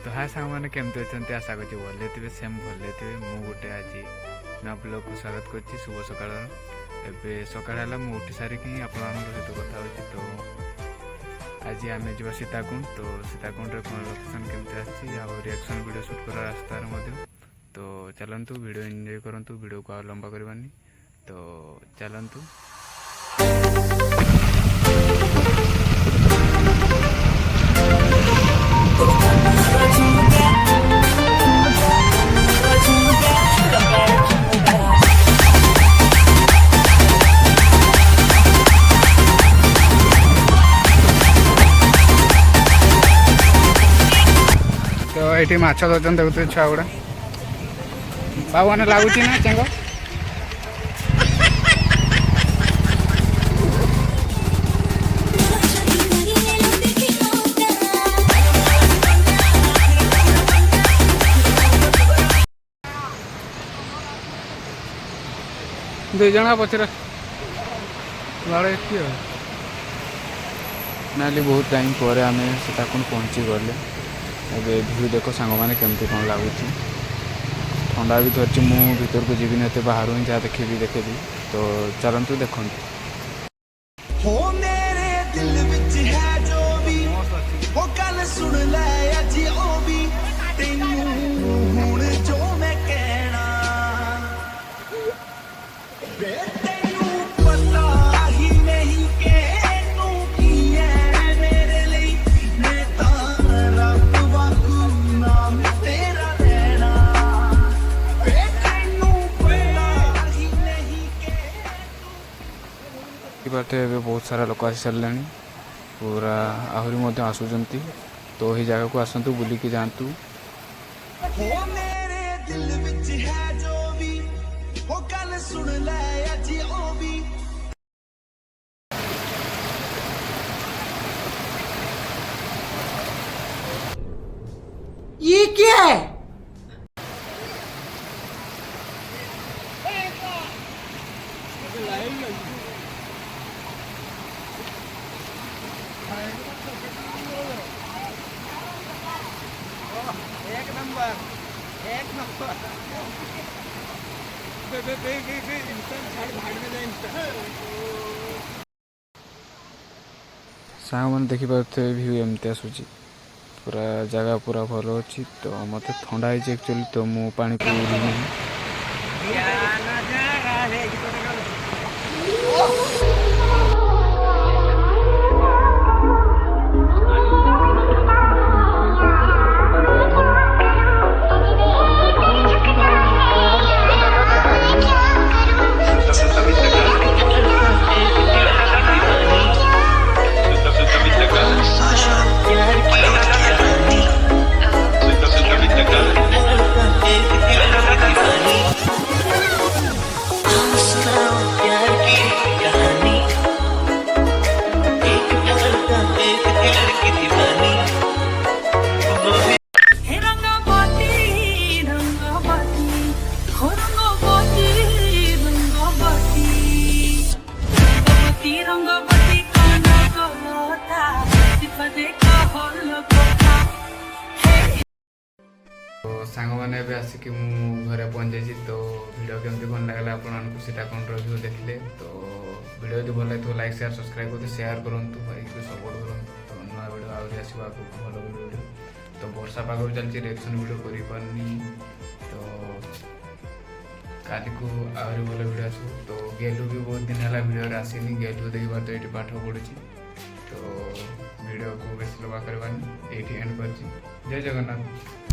तो हाय सांग मैंने केमती अच्छा आशा कर भले थे सेम भले थे मुझे आज नया ब्लॉग को स्वागत कर शुभ सकाल एवं सकाल है मुझे उठी सारिकी आप सहित कथा हो। तो आज आम जा सीताकुंड तो सीताकुंड कौन लोकेशन केमती आक्शन वीडियो शूट कर रास्तार तो चलतु वीडियो एंजॉय करूँ वीडियो को आ लंबा करवानी तो चलतु। तो ये माछ दर्जन देखते छुआ गुड़ा बाबू मैंने लगुच ना चेंग दुई जन पचर लड़े नाली बहुत टाइम पर आम सीताकुंड पहुँची गले ए व्यू देख सांग मैंने केमती कौन लगुच ठंडा भी धरती मु भीतर को जीवन एत बाहर ही जहाँ देखेबी तो चलतु देखु। बाटे बहुत सारा लोक आसी सारे पूरा आहरी आसुचंती तो यही जगह को आसतु बुलिकी जातु। ये क्या है? एक नंबर सांग मैंने देखिपे व्यू एमती आसूची पूरा जगह पूरा भल अच्छी तो मत ठंडा है एक्चुअली तो मु पानी पी सांग मैंने आसिक घरे पहुँच जाइए तो वीडियो केमती कौन लगे आपको सीताकुंड व्यू देखले तो वीडियो यदि भल लगे लाइक शेयर सब्सक्राइब करते शेयर करूँ भाई सपोर्ट करूँ तो नुआ वीडियो आहरी आसो भल वीडियो तो वर्षा पाग भी चलती रिएक्शन वीडियो कर तो काली को आहरी भल वीडियो आसो तो गेलू भी बहुत दिन है वीडियो आसनी गेलू देखिए तो ये पाठ पढ़ुची तो वीडियो को बेस लंबा करवानी ये एंड कर जय जगन्नाथ।